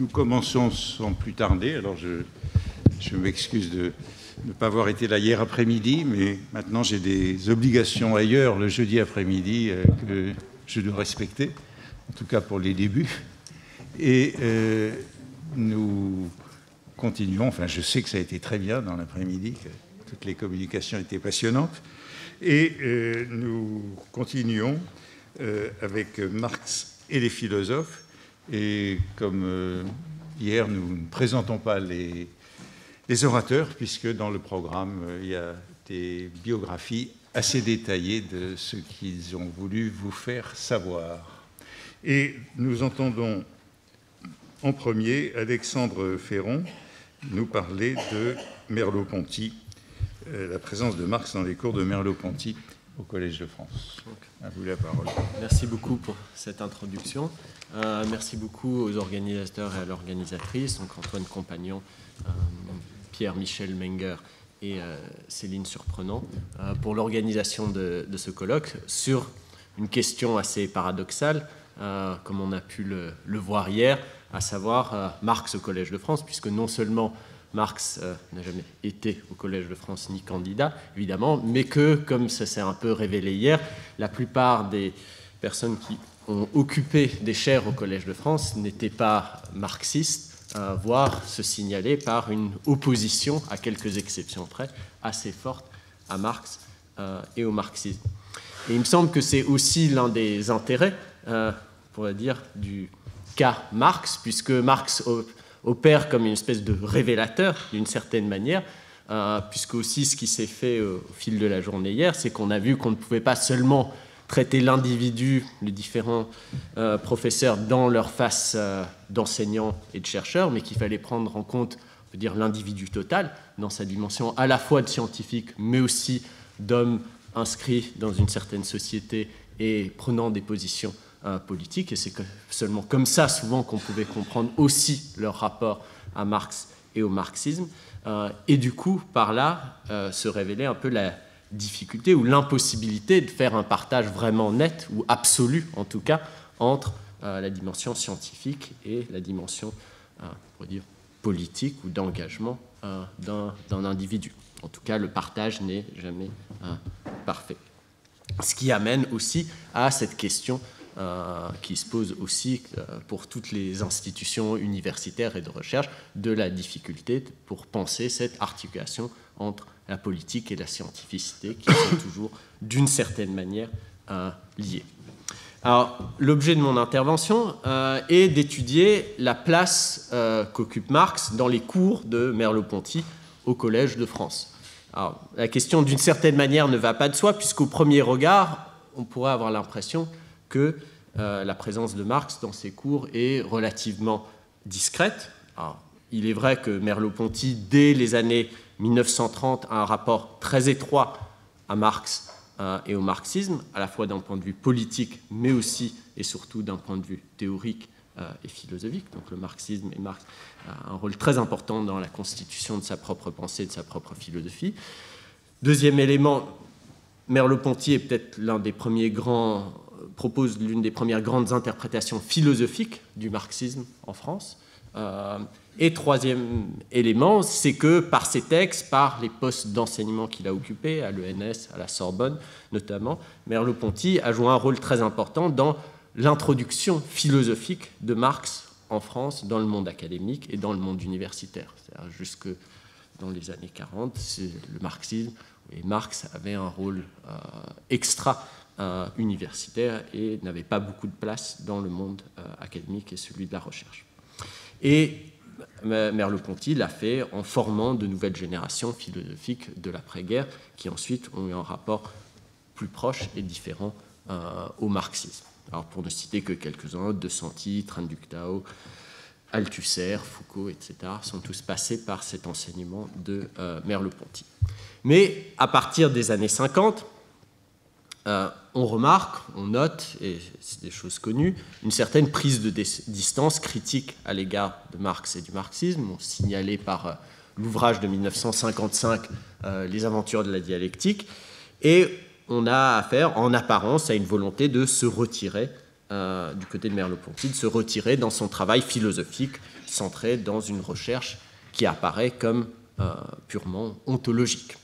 nous commençons sans plus tarder. Alors, je m'excuse de ne pas avoir été là hier après-midi, mais maintenant j'ai des obligations ailleurs le jeudi après-midi que je dois respecter, en tout cas pour les débuts. Et nous continuons, enfin je sais que ça a été très bien dans l'après-midi, que toutes les communications étaient passionnantes, et nous continuons avec Marx et les philosophes, et comme hier nous ne présentons pas les orateurs, puisque dans le programme, il y a des biographies assez détaillées de ce qu'ils ont voulu vous faire savoir. Et nous entendons en premier Alexandre Ferron nous parler de Merleau-Ponty, la présence de Marx dans les cours de Merleau-Ponty au Collège de France. À vous la parole. Merci beaucoup pour cette introduction. Merci beaucoup aux organisateurs et à l'organisatrice, donc Antoine Compagnon, Pierre-Michel Menger et Céline Surprenant, pour l'organisation de ce colloque sur une question assez paradoxale, comme on a pu le voir hier, à savoir Marx au Collège de France, puisque non seulement Marx n'a jamais été au Collège de France ni candidat, évidemment, mais que, comme ça s'est un peu révélé hier, la plupart des personnes qui ont occupé des chaires au Collège de France n'étaient pas marxistes, voire se signaler par une opposition, à quelques exceptions près, assez forte à Marx et au marxisme. Et il me semble que c'est aussi l'un des intérêts, on pourrait dire, du cas Marx, puisque Marx opère comme une espèce de révélateur, d'une certaine manière, puisque aussi ce qui s'est fait au fil de la journée hier, c'est qu'on a vu qu'on ne pouvait pas seulement traiter l'individu, les différents professeurs dans leur face d'enseignants et de chercheurs, mais qu'il fallait prendre en compte, on peut dire, l'individu total, dans sa dimension à la fois de scientifique, mais aussi d'homme inscrit dans une certaine société et prenant des positions politiques. Et c'est seulement comme ça, souvent, qu'on pouvait comprendre aussi leur rapport à Marx et au marxisme. Et du coup, par là, se révélait un peu la difficulté ou l'impossibilité de faire un partage vraiment net, ou absolu en tout cas, entre la dimension scientifique et la dimension, on pourrait dire, politique ou d'engagement d'un individu. En tout cas, le partage n'est jamais parfait. Ce qui amène aussi à cette question qui se pose aussi pour toutes les institutions universitaires et de recherche, de la difficulté pour penser cette articulation entre la politique et la scientificité, qui sont toujours, d'une certaine manière, liées. Alors, l'objet de mon intervention est d'étudier la place qu'occupe Marx dans les cours de Merleau-Ponty au Collège de France. Alors, la question, d'une certaine manière, ne va pas de soi, puisqu'au premier regard, on pourrait avoir l'impression que la présence de Marx dans ces cours est relativement discrète. Alors, il est vrai que Merleau-Ponty, dès les années 1930, a un rapport très étroit à Marx et au marxisme, à la fois d'un point de vue politique, mais aussi et surtout d'un point de vue théorique et philosophique. Donc le marxisme et Marx a un rôle très important dans la constitution de sa propre pensée, de sa propre philosophie. Deuxième élément, Merleau-Ponty est peut-être propose l'une des premières grandes interprétations philosophiques du marxisme en France. Et troisième élément, c'est que par ses textes, par les postes d'enseignement qu'il a occupés, à l'ENS, à la Sorbonne notamment, Merleau-Ponty a joué un rôle très important dans l'introduction philosophique de Marx en France, dans le monde académique et dans le monde universitaire. C'est-à-dire jusque dans les années 40, c'est le marxisme, et Marx avait un rôle extra-universitaire et n'avait pas beaucoup de place dans le monde académique et celui de la recherche. Et Merleau-Ponty l'a fait en formant de nouvelles générations philosophiques de l'après-guerre qui ensuite ont eu un rapport plus proche et différent au marxisme. Alors pour ne citer que quelques-uns, De Santi, Train-Ductau, Althusser, Foucault, etc., sont tous passés par cet enseignement de Merleau-Ponty. Mais à partir des années 50, on remarque, on note, et c'est des choses connues, une certaine prise de distance critique à l'égard de Marx et du marxisme, signalée par l'ouvrage de 1955, Les aventures de la dialectique, et on a affaire en apparence à une volonté de se retirer du côté de Merleau-Ponty, de se retirer dans son travail philosophique centré dans une recherche qui apparaît comme purement ontologique.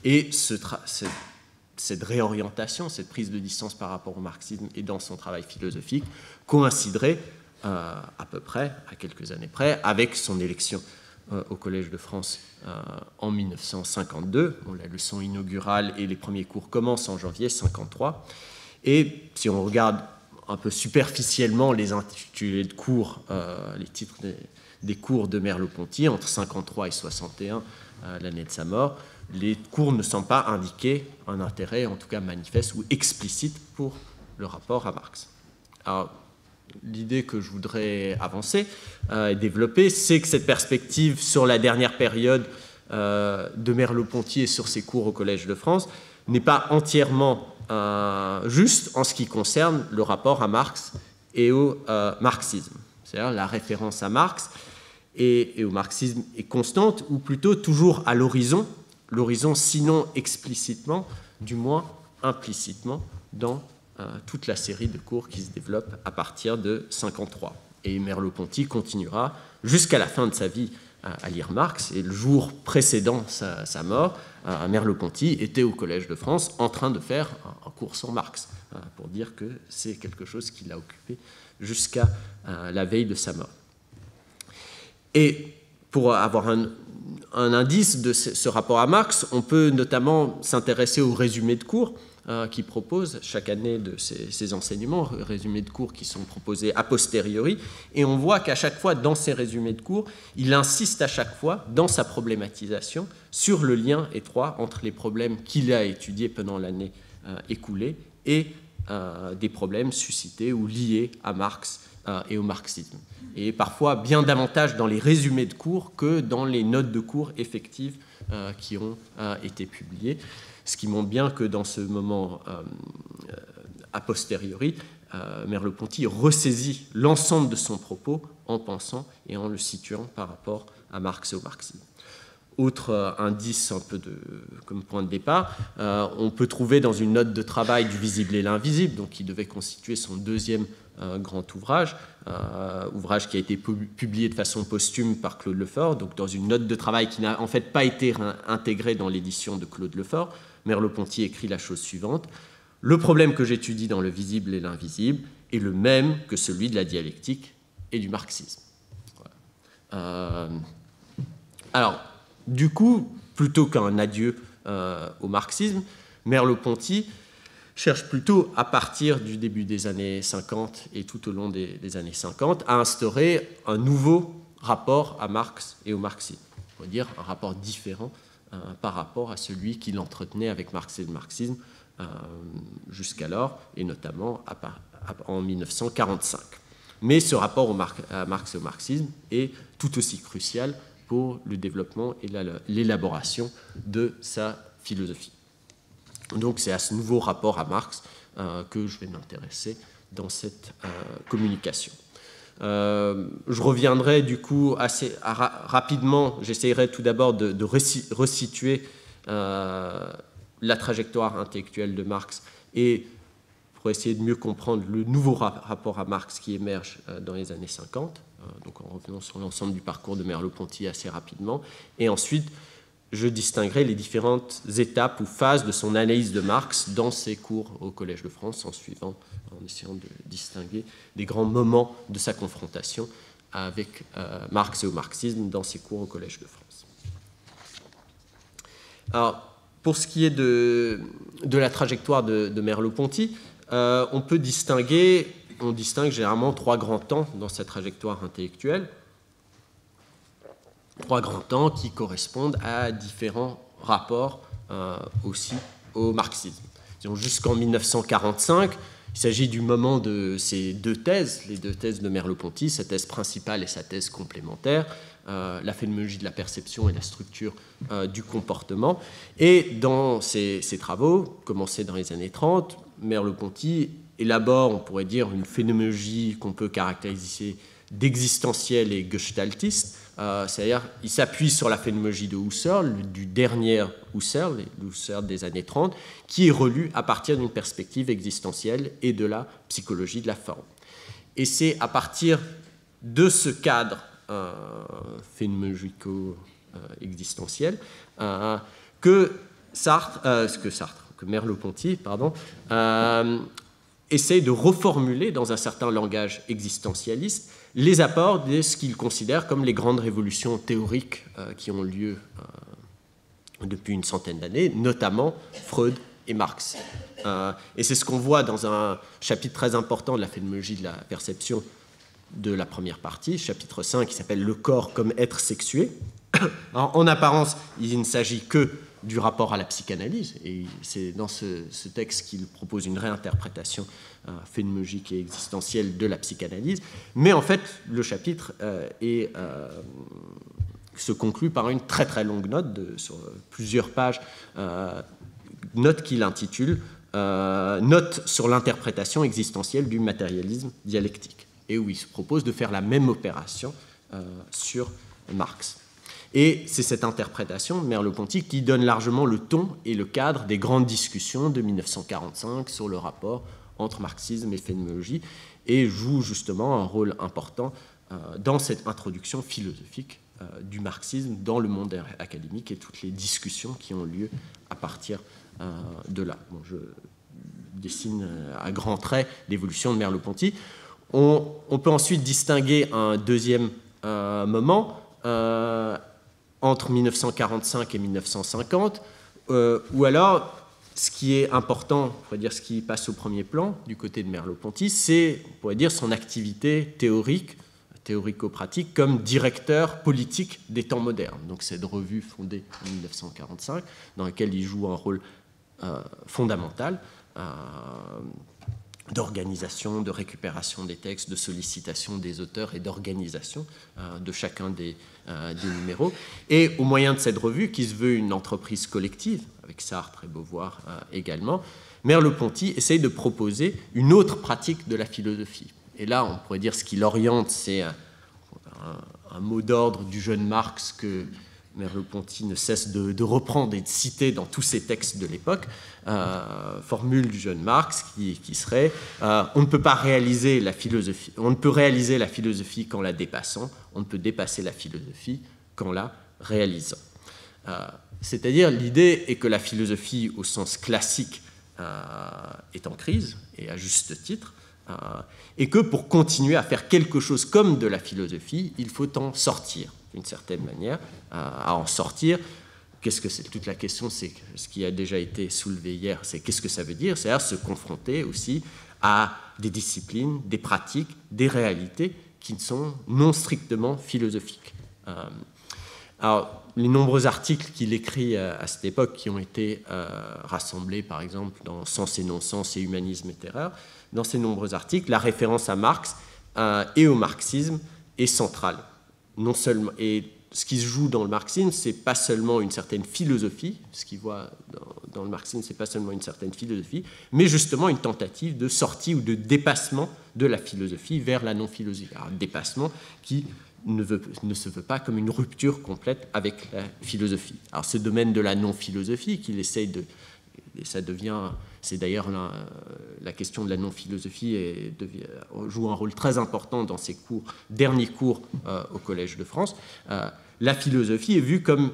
Et cette réorientation, cette prise de distance par rapport au marxisme et dans son travail philosophique coïnciderait à peu près, à quelques années près, avec son élection au Collège de France en 1952. Bon, la leçon inaugurale et les premiers cours commencent en janvier 1953. Et si on regarde un peu superficiellement les intitulés de cours, les titres des cours de Merleau-Ponty, entre 1953 et 1961, l'année de sa mort, les cours ne semblent pas indiquer un intérêt, en tout cas manifeste ou explicite, pour le rapport à Marx. Alors, l'idée que je voudrais avancer et développer, c'est que cette perspective sur la dernière période de Merleau-Ponty et sur ses cours au Collège de France n'est pas entièrement juste en ce qui concerne le rapport à Marx et au marxisme. C'est-à-dire la référence à Marx et au marxisme est constante, ou plutôt toujours à l'horizon, sinon explicitement, du moins implicitement, dans toute la série de cours qui se développe à partir de 1953. Et Merleau-Ponty continuera jusqu'à la fin de sa vie à lire Marx, et le jour précédent sa mort, Merleau-Ponty était au Collège de France en train de faire un cours sur Marx, pour dire que c'est quelque chose qui l'a occupé jusqu'à la veille de sa mort. Et pour avoir un indice de ce rapport à Marx, on peut notamment s'intéresser au résumé de cours qui propose chaque année de ces enseignements, résumés de cours qui sont proposés a posteriori, et on voit qu'à chaque fois, dans ces résumés de cours, il insiste à chaque fois, dans sa problématisation, sur le lien étroit entre les problèmes qu'il a étudiés pendant l'année écoulée et des problèmes suscités ou liés à Marx et au marxisme. Et parfois bien davantage dans les résumés de cours que dans les notes de cours effectives qui ont été publiées. Ce qui montre bien que dans ce moment a posteriori, Merleau-Ponty ressaisit l'ensemble de son propos en pensant et en le situant par rapport à Marx et au marxisme. Autre indice un peu comme point de départ, on peut trouver dans une note de travail du visible et l'invisible, donc qui devait constituer son deuxième grand ouvrage qui a été publié de façon posthume par Claude Lefort, donc dans une note de travail qui n'a en fait pas été intégrée dans l'édition de Claude Lefort. Merleau-Ponty écrit la chose suivante: « Le problème que j'étudie dans le visible et l'invisible est le même que celui de la dialectique et du marxisme. » Alors, du coup, plutôt qu'un adieu au marxisme, Merleau-Ponty cherche plutôt, à partir du début des années 50 et tout au long des années 50, à instaurer un nouveau rapport à Marx et au marxisme. On va dire un rapport différent par rapport à celui qu'il entretenait avec Marx et le marxisme jusqu'alors, et notamment en 1945. Mais ce rapport à Marx et au marxisme est tout aussi crucial pour le développement et l'élaboration de sa philosophie. Donc c'est à ce nouveau rapport à Marx que je vais m'intéresser dans cette communication. Je reviendrai du coup assez rapidement, j'essaierai tout d'abord de resituer la trajectoire intellectuelle de Marx et pour essayer de mieux comprendre le nouveau rapport à Marx qui émerge dans les années 50, donc en revenant sur l'ensemble du parcours de Merleau-Ponty assez rapidement, et ensuite je distinguerai les différentes étapes ou phases de son analyse de Marx dans ses cours au Collège de France, en essayant de distinguer des grands moments de sa confrontation avec Marx et au marxisme dans ses cours au Collège de France. Alors, pour ce qui est de la trajectoire de Merleau-Ponty, on distingue généralement trois grands temps dans sa trajectoire intellectuelle. Trois grands temps qui correspondent à différents rapports aussi au marxisme. Jusqu'en 1945, il s'agit du moment de ces deux thèses, les deux thèses de Merleau-Ponty, sa thèse principale et sa thèse complémentaire, la phénoménologie de la perception et la structure du comportement. Et dans ces travaux, commencés dans les années 30, Merleau-Ponty élabore, on pourrait dire, une phénoménologie qu'on peut caractériser d'existentielle et gestaltiste, c'est-à-dire il s'appuie sur la phénoménologie de Husserl, du dernier Husserl, Husserl des années 30, qui est relu à partir d'une perspective existentielle et de la psychologie de la forme. Et c'est à partir de ce cadre phénoménologico-existentiel que Merleau-Ponty essaie de reformuler dans un certain langage existentialiste les apports de ce qu'il considère comme les grandes révolutions théoriques qui ont lieu depuis une centaine d'années, notamment Freud et Marx. Et c'est ce qu'on voit dans un chapitre très important de la phénoménologie de la perception de la première partie, chapitre 5, qui s'appelle « Le corps comme être sexué ». En apparence, il ne s'agit que du rapport à la psychanalyse, et c'est dans ce texte qu'il propose une réinterprétation phénoménologique et existentielle de la psychanalyse, mais en fait, le chapitre se conclut par une très très longue note sur plusieurs pages, note qu'il intitule « Note sur l'interprétation existentielle du matérialisme dialectique », et où il se propose de faire la même opération sur Marx. Et c'est cette interprétation de Merleau-Ponty qui donne largement le ton et le cadre des grandes discussions de 1945 sur le rapport entre marxisme et phénoménologie, et joue justement un rôle important dans cette introduction philosophique du marxisme dans le monde académique et toutes les discussions qui ont lieu à partir de là. Bon, je dessine à grands traits l'évolution de Merleau-Ponty. On peut ensuite distinguer un deuxième moment entre 1945 et 1950, où alors, ce qui est important, on pourrait dire ce qui passe au premier plan du côté de Merleau-Ponty, c'est, on pourrait dire, son activité théorico-pratique comme directeur politique des temps modernes. Donc cette revue fondée en 1945, dans laquelle il joue un rôle fondamental d'organisation, de récupération des textes, de sollicitation des auteurs et d'organisation de chacun des numéros. Et au moyen de cette revue, qui se veut une entreprise collective, avec Sartre et Beauvoir également, Merleau-Ponty essaye de proposer une autre pratique de la philosophie. Et là, on pourrait dire ce qui l'oriente, c'est un mot d'ordre du jeune Marx que Merleau-Ponty ne cesse de reprendre et de citer dans tous ses textes de l'époque, formule du jeune Marx qui serait on ne peut pas réaliser la philosophie, on ne peut réaliser la philosophie qu'en la dépassant, on ne peut dépasser la philosophie qu'en la réalisant. C'est-à-dire, l'idée est que la philosophie, au sens classique, est en crise, et à juste titre, et que pour continuer à faire quelque chose comme de la philosophie, il faut en sortir, d'une certaine manière, à en sortir. Qu'est-ce que c'est ? Toute la question, c'est ce qui a déjà été soulevé hier, c'est qu'est-ce que ça veut dire ? C'est-à-dire se confronter aussi à des disciplines, des pratiques, des réalités qui ne sont non strictement philosophiques. Alors, les nombreux articles qu'il écrit à cette époque, qui ont été rassemblés, par exemple, dans Sens et non-sens et Humanisme et terreur, dans ces nombreux articles, la référence à Marx et au marxisme est centrale. Non seulement, et ce qui se joue dans le marxisme, c'est pas seulement une certaine philosophie, ce qu'il voit dans le marxisme, c'est pas seulement une certaine philosophie, mais justement une tentative de sortie ou de dépassement de la philosophie vers la non-philosophie. Alors, un dépassement qui ne se veut pas comme une rupture complète avec la philosophie. Alors, ce domaine de la non-philosophie qu'il essaye de... Et ça devient... C'est d'ailleurs la question de la non-philosophie joue un rôle très important dans ses derniers cours au Collège de France. La philosophie est vue comme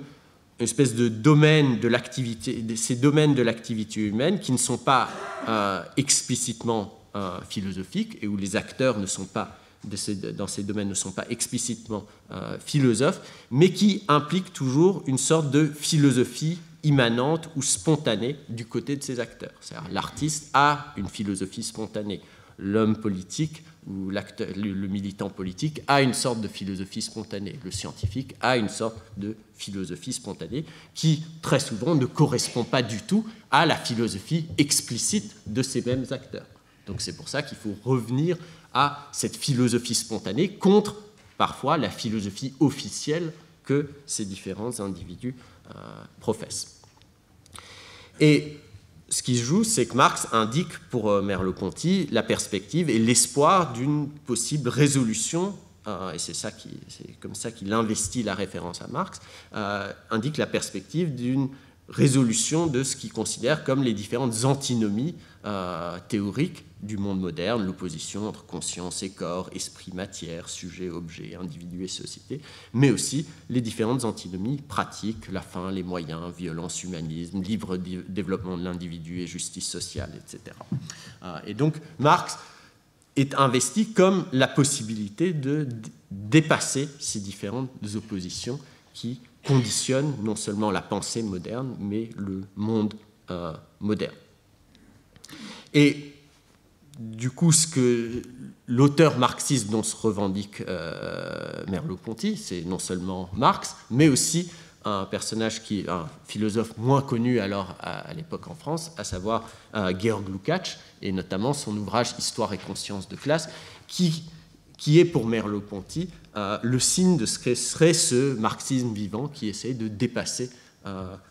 une espèce de domaine de l'activité, ces domaines de l'activité humaine qui ne sont pas explicitement philosophiques et où les acteurs ne sont pas dans ces domaines ne sont pas explicitement philosophes, mais qui impliquent toujours une sorte de philosophie immanente ou spontanée du côté de ces acteurs. C'est-à-dire l'artiste a une philosophie spontanée. L'homme politique ou le militant politique a une sorte de philosophie spontanée. Le scientifique a une sorte de philosophie spontanée qui, très souvent, ne correspond pas du tout à la philosophie explicite de ces mêmes acteurs. Donc c'est pour ça qu'il faut revenir à cette philosophie spontanée contre, parfois, la philosophie officielle que ces différents individus professent. Et ce qui se joue, c'est que Marx indique pour Merleau-Ponty la perspective et l'espoir d'une possible résolution et c'est comme ça qu'il investit la référence à Marx, indique la perspective d'une résolution de ce qu'il considère comme les différentes antinomies théoriques du monde moderne, l'opposition entre conscience et corps, esprit, matière, sujet, objet, individu et société, mais aussi les différentes antinomies pratiques, la fin, les moyens, violence, humanisme, libre développement de l'individu et justice sociale, etc. Et donc Marx est investi comme la possibilité de dépasser ces différentes oppositions qui conditionnent non seulement la pensée moderne, mais le monde moderne. Et du coup, ce que l'auteur marxiste dont se revendique Merleau-Ponty, c'est non seulement Marx, mais aussi un personnage qui est un philosophe moins connu alors à l'époque en France, à savoir Georg Lukács, et notamment son ouvrage Histoire et conscience de classe, qui est pour Merleau-Ponty le signe de ce que serait ce marxisme vivant qui essaie de dépasser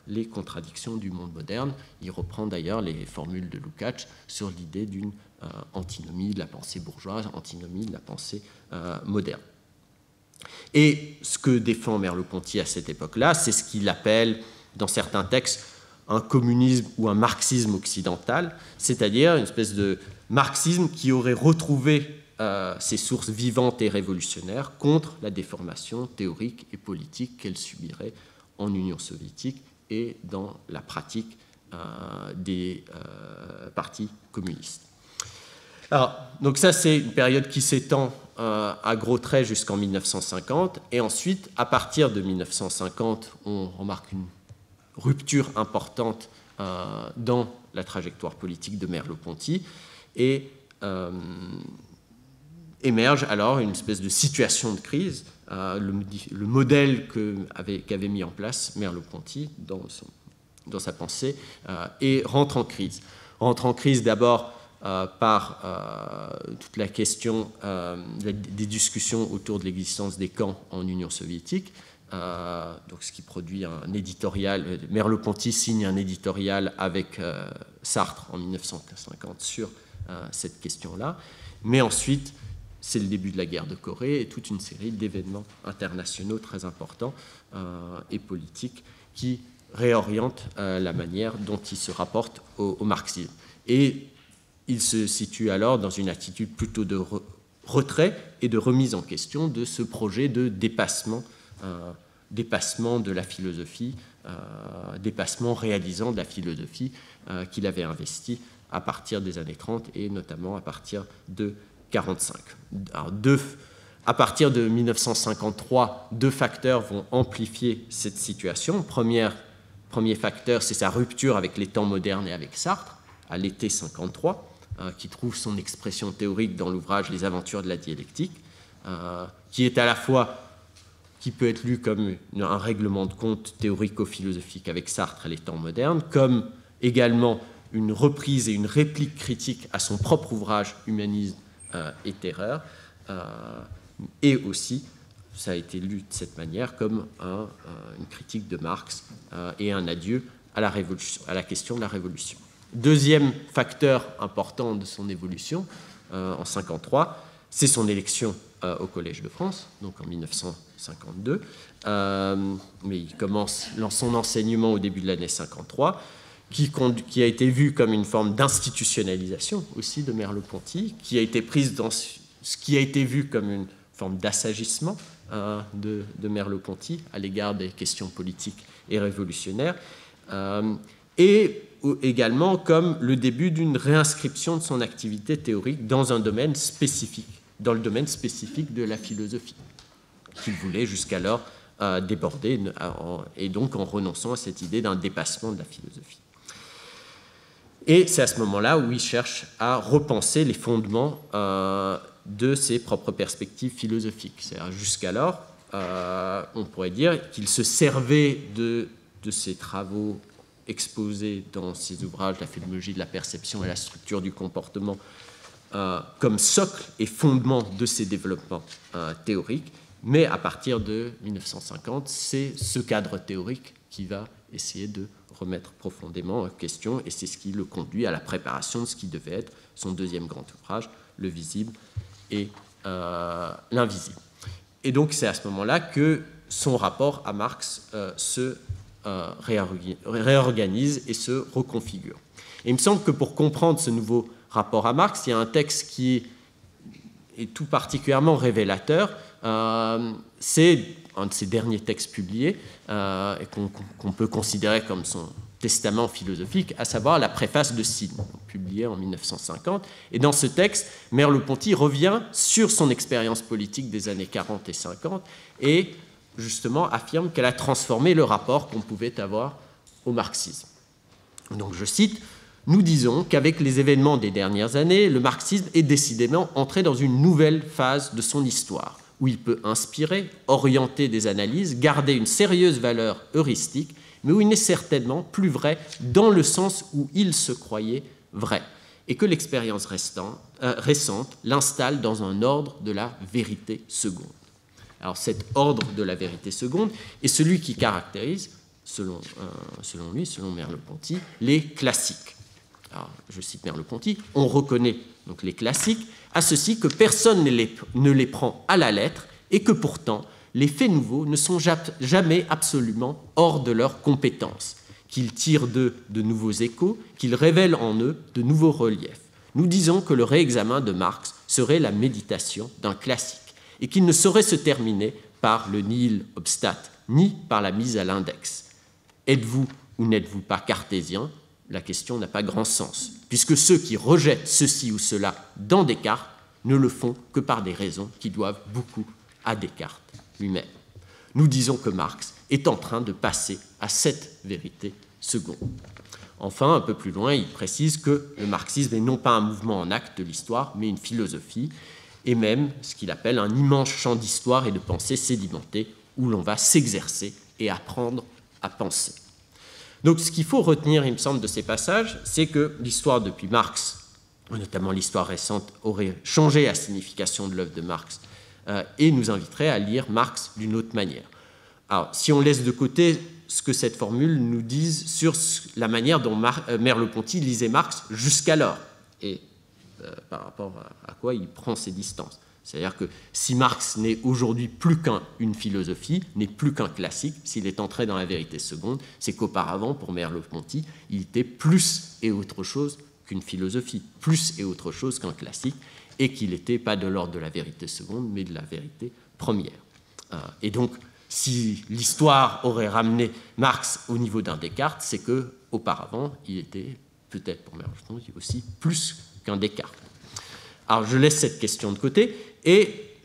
les contradictions du monde moderne. Il reprend d'ailleurs les formules de Lukács sur l'idée d'une antinomie de la pensée bourgeoise, antinomie de la pensée moderne. Et ce que défend Merleau-Ponty à cette époque-là, c'est ce qu'il appelle, dans certains textes, un communisme ou un marxisme occidental, c'est-à-dire une espèce de marxisme qui aurait retrouvé ses sources vivantes et révolutionnaires contre la déformation théorique et politique qu'elle subirait en Union soviétique et dans la pratique des partis communistes. Alors, donc ça, c'est une période qui s'étend à gros traits jusqu'en 1950, et ensuite, à partir de 1950, on remarque une rupture importante dans la trajectoire politique de Merleau-Ponty, et émerge alors une espèce de situation de crise, le modèle qu'avait mis en place Merleau-Ponty dans sa pensée, et rentre en crise. Rentre en crise d'abord par toute la question des discussions autour de l'existence des camps en Union soviétique, donc ce qui produit un éditorial. Merleau-Ponty signe un éditorial avec Sartre en 1950 sur cette question-là, mais ensuite c'est le début de la guerre de Corée et toute une série d'événements internationaux très importants et politiques qui réorientent la manière dont il se rapporte au marxisme. Et il se situe alors dans une attitude plutôt de retrait et de remise en question de ce projet de dépassement de la philosophie, dépassement réalisant de la philosophie qu'il avait investi à partir des années 30 et notamment à partir de 1945. Alors, à partir de 1953, deux facteurs vont amplifier cette situation. Premier facteur, c'est sa rupture avec les temps modernes et avec Sartre, à l'été 1953, qui trouve son expression théorique dans l'ouvrage Les aventures de la dialectique, qui est à la fois, qui peut être lu comme un règlement de compte théorico-philosophique avec Sartre et les temps modernes, comme également une reprise et une réplique critique à son propre ouvrage Humanisme et terreur, et aussi, ça a été lu de cette manière, comme une critique de Marx et un adieu à la révolution, à la question de la révolution. Deuxième facteur important de son évolution, en 1953, c'est son élection au Collège de France, donc en 1952, mais il commence son enseignement au début de l'année 1953, qui a été vu comme une forme d'institutionnalisation aussi de Merleau-Ponty, qui a été prise dans ce qui a été vu comme une forme d'assagissement de Merleau-Ponty à l'égard des questions politiques et révolutionnaires, et également comme le début d'une réinscription de son activité théorique dans un domaine spécifique, dans le domaine spécifique de la philosophie, qu'il voulait jusqu'alors déborder, et donc en renonçant à cette idée d'un dépassement de la philosophie. Et c'est à ce moment-là où il cherche à repenser les fondements de ses propres perspectives philosophiques. C'est-à-dire jusqu'alors, on pourrait dire qu'il se servait de ses travaux exposés dans ses ouvrages La phénoménologie de la perception et la structure du comportement comme socle et fondement de ses développements théoriques, mais à partir de 1950, c'est ce cadre théorique qui va essayer de remettre profondément en question, et c'est ce qui le conduit à la préparation de ce qui devait être son deuxième grand ouvrage, Le visible et l'invisible. Et donc c'est à ce moment-là que son rapport à Marx se réorganise et se reconfigure. Et il me semble que pour comprendre ce nouveau rapport à Marx, il y a un texte qui est tout particulièrement révélateur. C'est un de ses derniers textes publiés et qu'on peut considérer comme son testament philosophique, à savoir la préface de Syne, publiée en 1950. Et dans ce texte, Merleau-Ponty revient sur son expérience politique des années 40 et 50 et justement affirme qu'elle a transformé le rapport qu'on pouvait avoir au marxisme. Donc je cite: « Nous disons qu'avec les événements des dernières années, le marxisme est décidément entré dans une nouvelle phase de son histoire, où il peut inspirer, orienter des analyses, garder une sérieuse valeur heuristique, mais où il n'est certainement plus vrai dans le sens où il se croyait vrai, et que l'expérience récente l'installe dans un ordre de la vérité seconde. » Alors cet ordre de la vérité seconde est celui qui caractérise, selon lui, selon Merleau-Ponty, les classiques. Alors, je cite Merleau-Ponty: « On reconnaît donc les classiques à ceci que personne ne les prend à la lettre et que pourtant les faits nouveaux ne sont jamais absolument hors de leur compétence, qu'ils tirent d'eux de nouveaux échos, qu'ils révèlent en eux de nouveaux reliefs. Nous disons que le réexamen de Marx serait la méditation d'un classique et qu'il ne saurait se terminer par le nihil obstat, ni par la mise à l'index. Êtes-vous ou n'êtes-vous pas cartésien ? La question n'a pas grand sens, puisque ceux qui rejettent ceci ou cela dans Descartes ne le font que par des raisons qui doivent beaucoup à Descartes lui-même. Nous disons que Marx est en train de passer à cette vérité seconde. » Enfin, un peu plus loin, il précise que le marxisme n'est non pas un mouvement en acte de l'histoire, mais une philosophie, et même ce qu'il appelle un immense champ d'histoire et de pensée sédimentée, où l'on va s'exercer et apprendre à penser. Donc ce qu'il faut retenir, il me semble, de ces passages, c'est que l'histoire depuis Marx, notamment l'histoire récente, aurait changé la signification de l'œuvre de Marx et nous inviterait à lire Marx d'une autre manière. Alors, si on laisse de côté ce que cette formule nous dise sur la manière dont Merleau-Ponty lisait Marx jusqu'alors, et par rapport à quoi il prend ses distances. C'est-à-dire que si Marx n'est aujourd'hui plus qu'une philosophie, n'est plus qu'un classique, s'il est entré dans la vérité seconde, c'est qu'auparavant, pour Merleau-Ponty, il était plus et autre chose qu'une philosophie, plus et autre chose qu'un classique, et qu'il n'était pas de l'ordre de la vérité seconde, mais de la vérité première. Et donc, si l'histoire aurait ramené Marx au niveau d'un Descartes, c'est qu'auparavant, il était peut-être pour Merleau-Ponty aussi plus qu'un Descartes. Alors, je laisse cette question de côté, et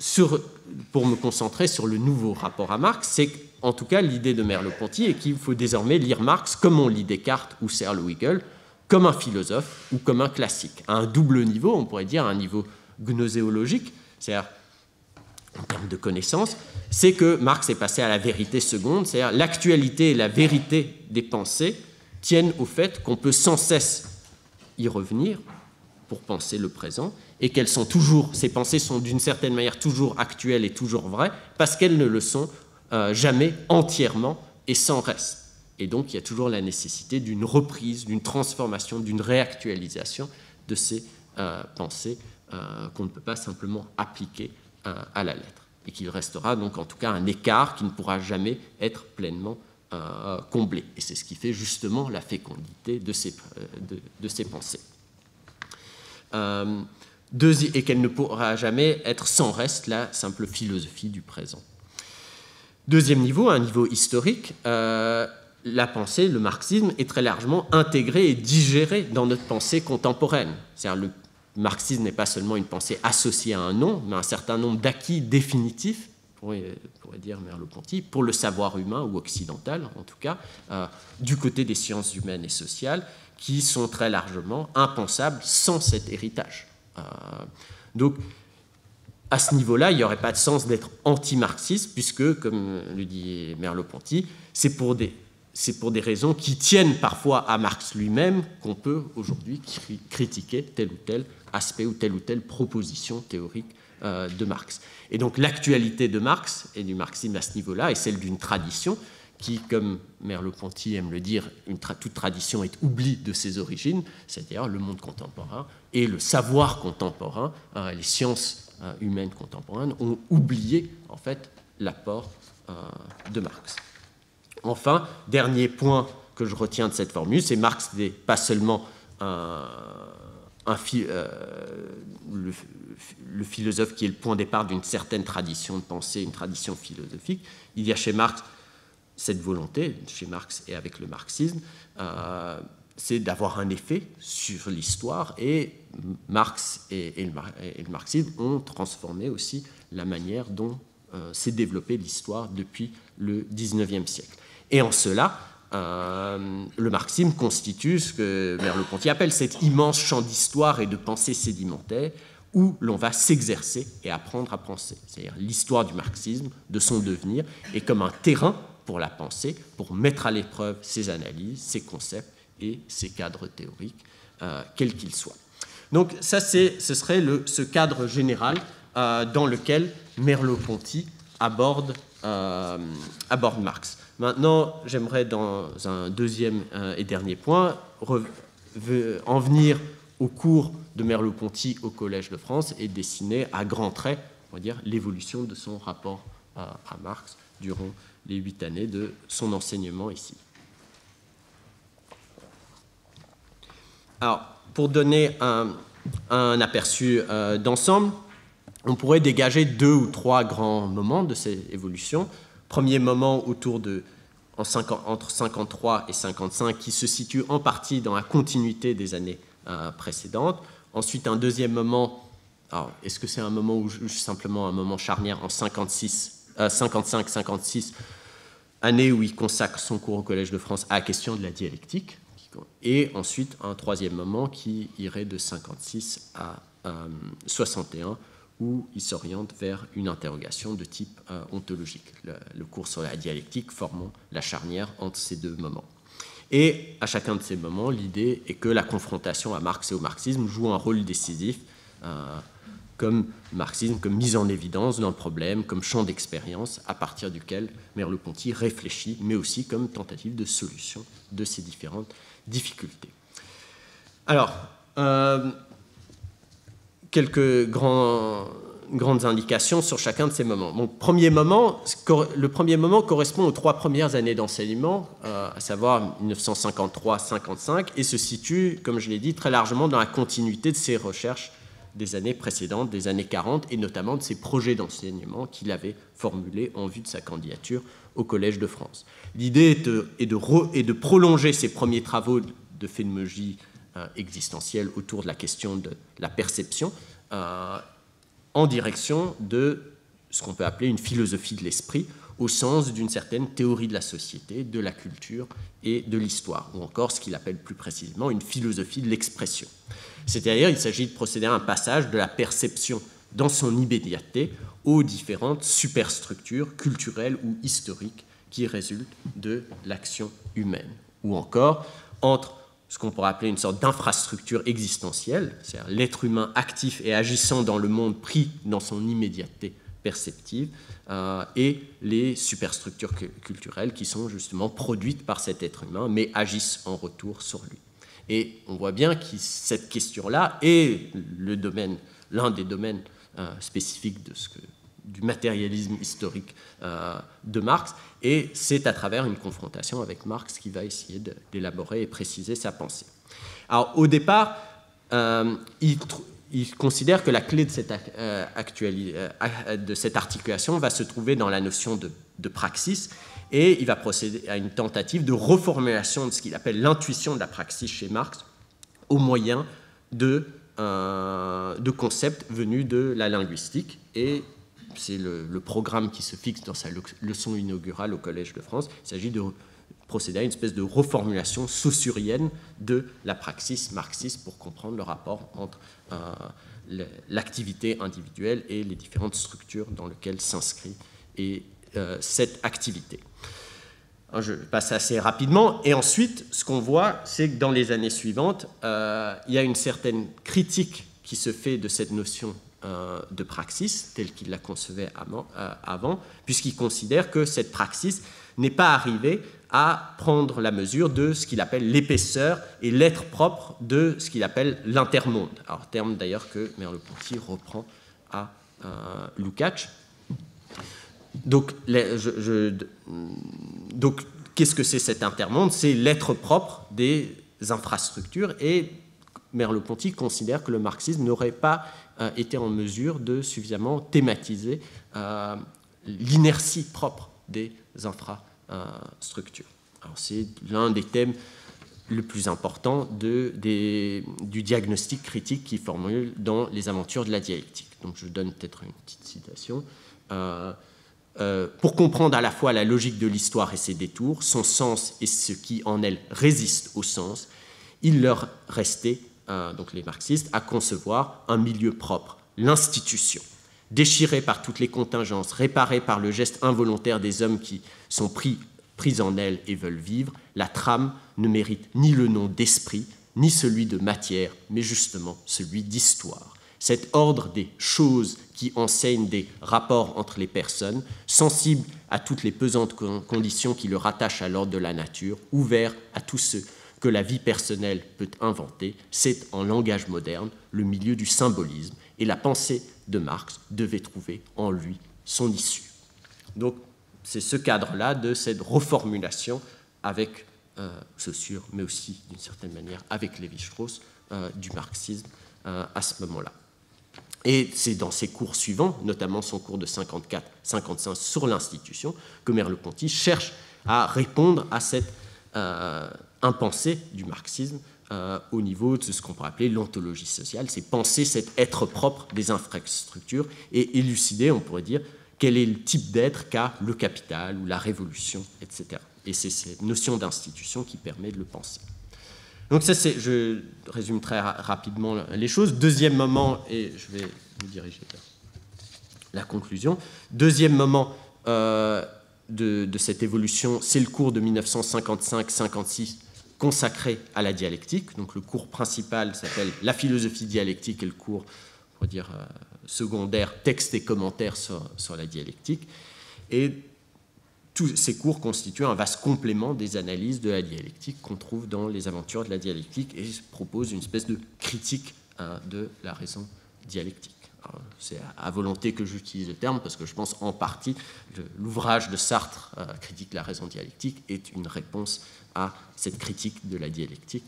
pour me concentrer sur le nouveau rapport à Marx, c'est en tout cas l'idée de Merleau-Ponty est qu'il faut désormais lire Marx comme on lit Descartes ou Searle ou Hegel, comme un philosophe ou comme un classique, à un double niveau, on pourrait dire à un niveau gnoséologique, c'est-à-dire en termes de connaissances, c'est que Marx est passé à la vérité seconde, c'est-à-dire l'actualité et la vérité des pensées tiennent au fait qu'on peut sans cesse y revenir pour penser le présent, et qu'elles sont toujours, ces pensées sont d'une certaine manière toujours actuelles et toujours vraies, parce qu'elles ne le sont jamais entièrement et sans reste. Et donc il y a toujours la nécessité d'une reprise, d'une transformation, d'une réactualisation de ces pensées qu'on ne peut pas simplement appliquer à la lettre, et qu'il restera donc en tout cas un écart qui ne pourra jamais être pleinement comblé. Et c'est ce qui fait justement la fécondité de ces pensées. Et qu'elle ne pourra jamais être sans reste la simple philosophie du présent. Deuxième niveau, un niveau historique, la pensée, le marxisme, est très largement intégré et digéré dans notre pensée contemporaine. C'est-à-dire le marxisme n'est pas seulement une pensée associée à un nom, mais un certain nombre d'acquis définitifs, pourrait dire Merleau-Ponty, pour le savoir humain ou occidental, en tout cas, du côté des sciences humaines et sociales, qui sont très largement impensables sans cet héritage. Donc, à ce niveau-là, il n'y aurait pas de sens d'être anti-marxiste, puisque, comme le dit Merleau-Ponty, c'est pour des raisons qui tiennent parfois à Marx lui-même qu'on peut aujourd'hui critiquer tel ou tel aspect ou telle proposition théorique de Marx. Et donc l'actualité de Marx et du marxisme à ce niveau-là est celle d'une tradition qui, comme Merleau-Ponty aime le dire, toute tradition est oubli de ses origines, c'est-à-dire le monde contemporain et le savoir contemporain, les sciences humaines contemporaines ont oublié en fait l'apport de Marx. Enfin, dernier point que je retiens de cette formule, c'est Marx n'est pas seulement le philosophe qui est le point de départ d'une certaine tradition de pensée, une tradition philosophique. Il y a chez Marx cette volonté, chez Marx et avec le marxisme, c'est d'avoir un effet sur l'histoire, et Marx et le marxisme ont transformé aussi la manière dont s'est développée l'histoire depuis le XIXe siècle. Et en cela, le marxisme constitue ce que Merleau-Ponty appelle cet immense champ d'histoire et de pensée sédimentaire où l'on va s'exercer et apprendre à penser. C'est-à-dire l'histoire du marxisme, de son devenir, est comme un terrain pour la pensée, pour mettre à l'épreuve ses analyses, ses concepts et ses cadres théoriques, quels qu'ils soient. Donc ça, ce serait ce cadre général dans lequel Merleau-Ponty aborde Marx. Maintenant, j'aimerais, dans un deuxième et dernier point, en venir au cours de Merleau-Ponty au Collège de France et dessiner à grands traits, on va dire, l'évolution de son rapport à Marx durant les 8 années de son enseignement ici. Alors, pour donner un aperçu d'ensemble, on pourrait dégager 2 ou 3 grands moments de cette évolution. Premier moment entre 53 et 55, qui se situe en partie dans la continuité des années précédentes. Ensuite, un deuxième moment, est-ce que c'est un moment ou simplement un moment charnière en 55-56, année où il consacre son cours au Collège de France à la question de la dialectique, et ensuite un troisième moment qui irait de 56 à 61, où il s'oriente vers une interrogation de type ontologique, le cours sur la dialectique formant la charnière entre ces 2 moments. Et à chacun de ces moments, l'idée est que la confrontation à Marx et au marxisme joue un rôle décisif, comme marxisme, comme mise en évidence d'un problème, comme champ d'expérience à partir duquel Merleau-Ponty réfléchit, mais aussi comme tentative de solution de ces différentes difficultés. Alors, quelques grandes indications sur chacun de ces moments. Donc, le premier moment correspond aux 3 premières années d'enseignement, à savoir 1953-55, et se situe, comme je l'ai dit, très largement dans la continuité de ses recherches des années précédentes, des années 40, et notamment de ses projets d'enseignement qu'il avait formulés en vue de sa candidature au Collège de France. L'idée est de prolonger ses premiers travaux de phénoménologie existentielle autour de la question de la perception en direction de ce qu'on peut appeler une philosophie de l'esprit au sens d'une certaine théorie de la société, de la culture et de l'histoire, ou encore ce qu'il appelle plus précisément une philosophie de l'expression. C'est-à-dire il s'agit de procéder à un passage de la perception dans son immédiateté aux différentes superstructures culturelles ou historiques qui résultent de l'action humaine, ou encore entre ce qu'on pourrait appeler une sorte d'infrastructure existentielle, c'est-à-dire l'être humain actif et agissant dans le monde pris dans son immédiateté perceptive, et les superstructures culturelles qui sont justement produites par cet être humain, mais agissent en retour sur lui. Et on voit bien que cette question-là est l'un des domaines spécifiques du matérialisme historique de Marx, et c'est à travers une confrontation avec Marx qu'il va essayer d'élaborer et préciser sa pensée. Alors, au départ, il considère que la clé de cette articulation va se trouver dans la notion de praxis, et il va procéder à une tentative de reformulation de ce qu'il appelle l'intuition de la praxis chez Marx au moyen de concepts venus de la linguistique, et c'est le programme qui se fixe dans sa leçon inaugurale au Collège de France. Il s'agit de procéder à une espèce de reformulation saussurienne de la praxis marxiste pour comprendre le rapport entre l'activité individuelle et les différentes structures dans lesquelles s'inscrit cette activité. Je passe assez rapidement. Et ensuite, ce qu'on voit, c'est que dans les années suivantes, il y a une certaine critique qui se fait de cette notion de praxis, telle qu'il la concevait avant, puisqu'il considère que cette praxis n'est pas arrivée à prendre la mesure de ce qu'il appelle l'épaisseur et l'être propre de ce qu'il appelle l'intermonde. Alors, terme d'ailleurs que Merleau-Ponty reprend à Lukács. Donc, qu'est-ce que c'est cet intermonde? C'est l'être propre des infrastructures, et Merleau-Ponty considère que le marxisme n'aurait pas été en mesure de suffisamment thématiser l'inertie propre des infrastructures. Alors, c'est l'un des thèmes le plus important du diagnostic critique qu'il formule dans Les Aventures de la dialectique. Donc, je donne peut-être une petite citation. Pour comprendre à la fois la logique de l'histoire et ses détours, son sens et ce qui en elle résiste au sens, il leur restait, donc les marxistes, à concevoir un milieu propre, l'institution. Déchirée par toutes les contingences, réparée par le geste involontaire des hommes qui sont pris en elle et veulent vivre, la trame ne mérite ni le nom d'esprit, ni celui de matière, mais justement celui d'histoire. Cet ordre des choses qui enseigne des rapports entre les personnes, sensible à toutes les pesantes conditions qui le rattachent à l'ordre de la nature, ouvert à tout ce que la vie personnelle peut inventer, c'est, en langage moderne, le milieu du symbolisme, et la pensée de Marx devait trouver en lui son issue. Donc, c'est ce cadre-là de cette reformulation avec Saussure, mais aussi, d'une certaine manière, avec Lévi-Strauss, du marxisme à ce moment-là. Et c'est dans ses cours suivants, notamment son cours de 54-55 sur l'institution, que Merleau-Ponty cherche à répondre à cette impensée du marxisme au niveau de ce qu'on pourrait appeler l'ontologie sociale, c'est penser cet être propre des infrastructures et élucider, on pourrait dire, quel est le type d'être qu'a le capital ou la révolution, etc. Et c'est cette notion d'institution qui permet de le penser. Donc ça, je résume très rapidement les choses. Deuxième moment, et je vais me diriger vers la conclusion, deuxième moment de cette évolution, c'est le cours de 1955-56 consacré à la dialectique. Donc le cours principal s'appelle « La philosophie dialectique » et le cours, on va dire, secondaire, texte et commentaires sur la dialectique. Et tous ces cours constituent un vaste complément des analyses de la dialectique qu'on trouve dans les Aventures de la dialectique et proposent une espèce de critique de la raison dialectique. C'est à volonté que j'utilise le terme parce que je pense en partie l'ouvrage de Sartre, Critique de la raison dialectique, est une réponse à cette critique de la dialectique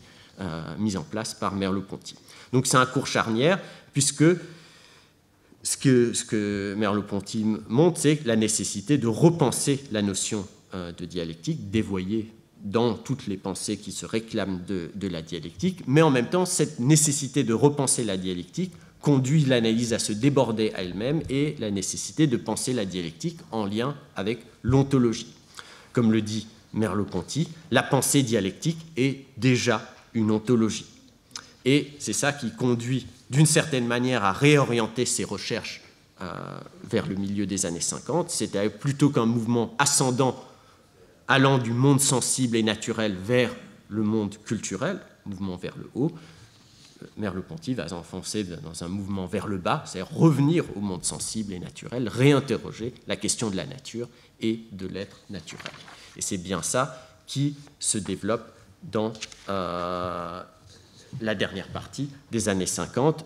mise en place par Merleau-Ponty. Donc c'est un cours charnière puisque ce que Merleau-Ponty montre, c'est la nécessité de repenser la notion de dialectique, dévoyée dans toutes les pensées qui se réclament de la dialectique, mais en même temps, cette nécessité de repenser la dialectique conduit l'analyse à se déborder à elle-même et la nécessité de penser la dialectique en lien avec l'ontologie. Comme le dit Merleau-Ponty, la pensée dialectique est déjà une ontologie. Et c'est ça qui conduit d'une certaine manière à réorienter ses recherches vers le milieu des années 50, c'est-à-dire plutôt qu'un mouvement ascendant allant du monde sensible et naturel vers le monde culturel, mouvement vers le haut, Merleau-Ponty va s'enfoncer dans un mouvement vers le bas, c'est-à-dire revenir au monde sensible et naturel, réinterroger la question de la nature et de l'être naturel. Et c'est bien ça qui se développe dans la dernière partie des années 50,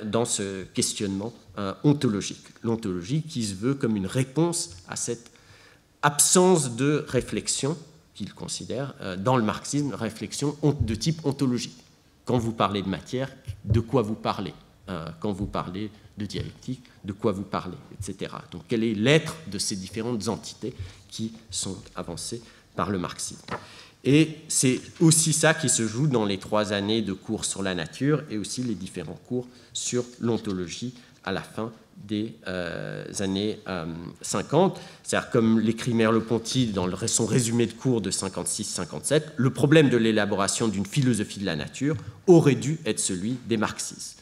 dans ce questionnement ontologique. L'ontologie qui se veut comme une réponse à cette absence de réflexion qu'il considère dans le marxisme, réflexion de type ontologique. Quand vous parlez de matière, de quoi vous parlez? Quand vous parlez de dialectique, de quoi vous parlez, etc. Donc quel est l'être de ces différentes entités qui sont avancées par le marxisme? Et c'est aussi ça qui se joue dans les 3 années de cours sur la nature et aussi les différents cours sur l'ontologie à la fin des années 50. C'est-à-dire, comme l'écrit Merleau-Ponty dans son résumé de cours de 56-57, le problème de l'élaboration d'une philosophie de la nature aurait dû être celui des marxistes,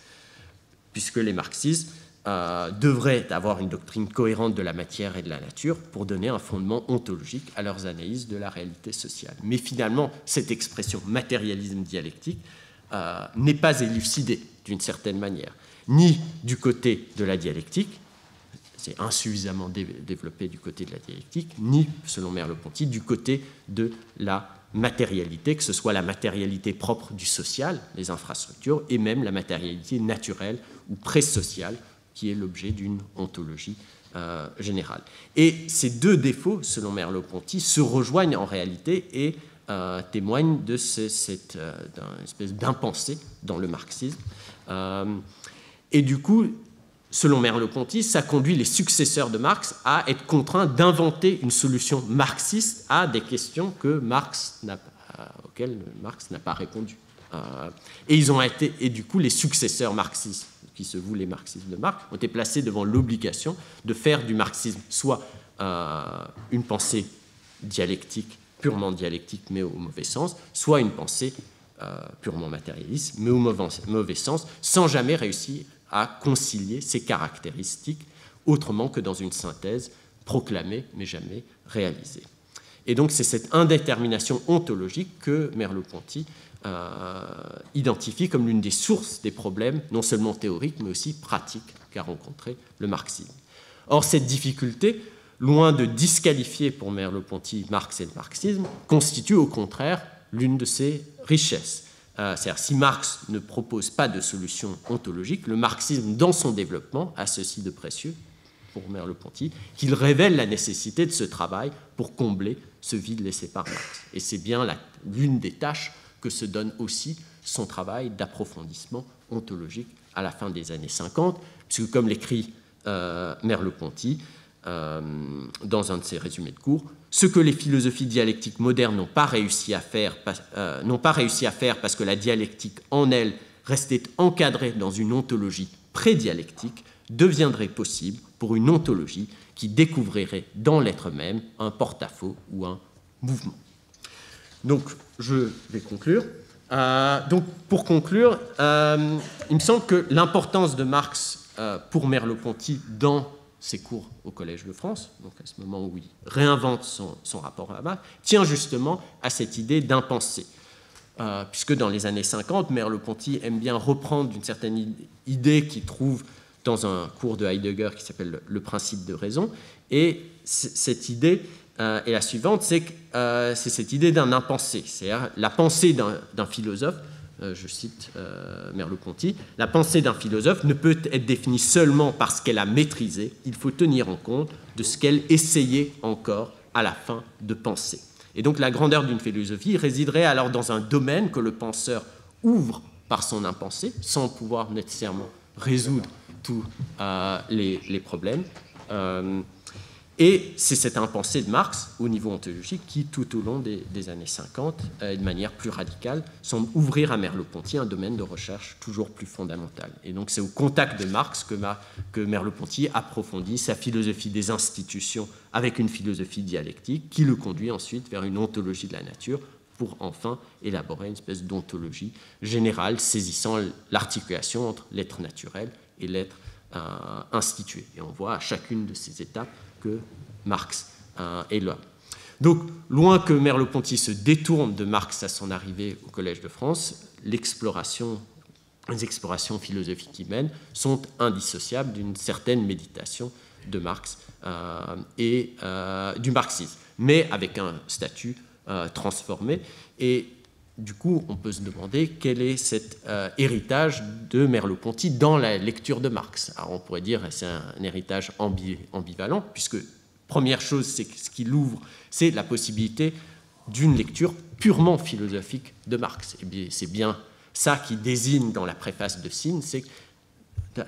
puisque les marxistes devraient avoir une doctrine cohérente de la matière et de la nature pour donner un fondement ontologique à leurs analyses de la réalité sociale. Mais finalement, cette expression matérialisme dialectique n'est pas élucidée d'une certaine manière, ni du côté de la dialectique, c'est insuffisamment développé du côté de la dialectique, ni, selon Merleau-Ponty, du côté de la matérialité, que ce soit la matérialité propre du social, les infrastructures, et même la matérialité naturelle ou pré-sociale, qui est l'objet d'une ontologie générale. Et ces deux défauts, selon Merleau-Ponty, se rejoignent en réalité et témoignent d'une espèce d'impensé dans le marxisme. Et du coup, selon Merleau-Ponty, ça conduit les successeurs de Marx à être contraints d'inventer une solution marxiste à des questions auxquelles Marx n'a pas répondu. Et du coup, les successeurs marxistes, qui se vouent les marxistes de Marx, ont été placés devant l'obligation de faire du marxisme soit une pensée dialectique, purement dialectique, mais au mauvais sens, soit une pensée purement matérialiste, mais au mauvais sens, sans jamais réussir à concilier ces caractéristiques autrement que dans une synthèse proclamée mais jamais réalisée. Et donc c'est cette indétermination ontologique que Merleau-Ponty identifie comme l'une des sources des problèmes, non seulement théoriques mais aussi pratiques qu'a rencontré le marxisme. Or cette difficulté, loin de disqualifier pour Merleau-Ponty Marx et le marxisme, constitue au contraire l'une de ses richesses. C'est-à-dire, si Marx ne propose pas de solution ontologique, le marxisme, dans son développement, a ceci de précieux, pour Merleau-Ponty, qu'il révèle la nécessité de ce travail pour combler ce vide laissé par Marx. Et c'est bien l'une des tâches que se donne aussi son travail d'approfondissement ontologique à la fin des années 50, puisque, comme l'écrit Merleau-Ponty dans un de ses résumés de cours, ce que les philosophies dialectiques modernes n'ont pas réussi à faire parce que la dialectique en elle restait encadrée dans une ontologie pré-dialectique, deviendrait possible pour une ontologie qui découvrirait dans l'être même un porte-à-faux ou un mouvement. Donc, je vais conclure. Pour conclure, il me semble que l'importance de Marx pour Merleau-Ponty dans ses cours au Collège de France, donc à ce moment où il réinvente son rapport à Marx, tient justement à cette idée d'impensé. Puisque dans les années 50, Merleau-Ponty aime bien reprendre une certaine idée qu'il trouve dans un cours de Heidegger qui s'appelle « Le principe de raison ». Et cette idée est la suivante, c'est cette idée d'un impensé, c'est-à-dire la pensée d'un philosophe. Je cite Merleau-Ponty, « La pensée d'un philosophe ne peut être définie seulement par ce qu'elle a maîtrisé, il faut tenir en compte de ce qu'elle essayait encore à la fin de penser. » Et donc la grandeur d'une philosophie résiderait alors dans un domaine que le penseur ouvre par son impensé, sans pouvoir nécessairement résoudre tous les problèmes. Et c'est cette impensée de Marx, au niveau ontologique, qui, tout au long des années 50, de manière plus radicale, semble ouvrir à Merleau-Ponty un domaine de recherche toujours plus fondamental. Et donc c'est au contact de Marx que Merleau-Ponty approfondit sa philosophie des institutions avec une philosophie dialectique, qui le conduit ensuite vers une ontologie de la nature, pour enfin élaborer une espèce d'ontologie générale, saisissant l'articulation entre l'être naturel et l'être institué. Et on voit à chacune de ces étapes que Marx est là. Donc, loin que Merleau-Ponty se détourne de Marx à son arrivée au Collège de France, les explorations philosophiques qu'il mène sont indissociables d'une certaine méditation de Marx et du marxisme, mais avec un statut transformé. Et du coup, on peut se demander quel est cet héritage de Merleau-Ponty dans la lecture de Marx. Alors on pourrait dire que c'est un héritage ambivalent, puisque première chose, c'est ce qu'il ouvre, c'est la possibilité d'une lecture purement philosophique de Marx. Et c'est bien ça qui désigne dans la préface de Sinn, c'est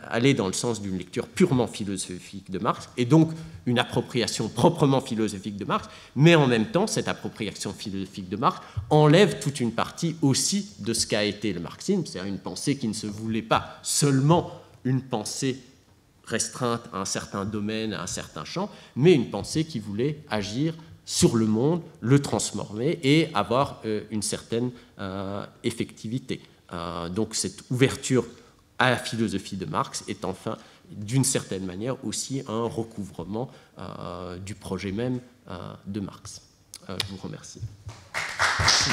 aller dans le sens d'une lecture purement philosophique de Marx, et donc une appropriation proprement philosophique de Marx, mais en même temps, cette appropriation philosophique de Marx enlève toute une partie aussi de ce qu'a été le marxisme, c'est-à-dire une pensée qui ne se voulait pas seulement une pensée restreinte à un certain domaine, à un certain champ, mais une pensée qui voulait agir sur le monde, le transformer et avoir une certaine effectivité. Donc cette ouverture à la philosophie de Marx est enfin, d'une certaine manière, aussi un recouvrement du projet même de Marx. Je vous remercie. Merci.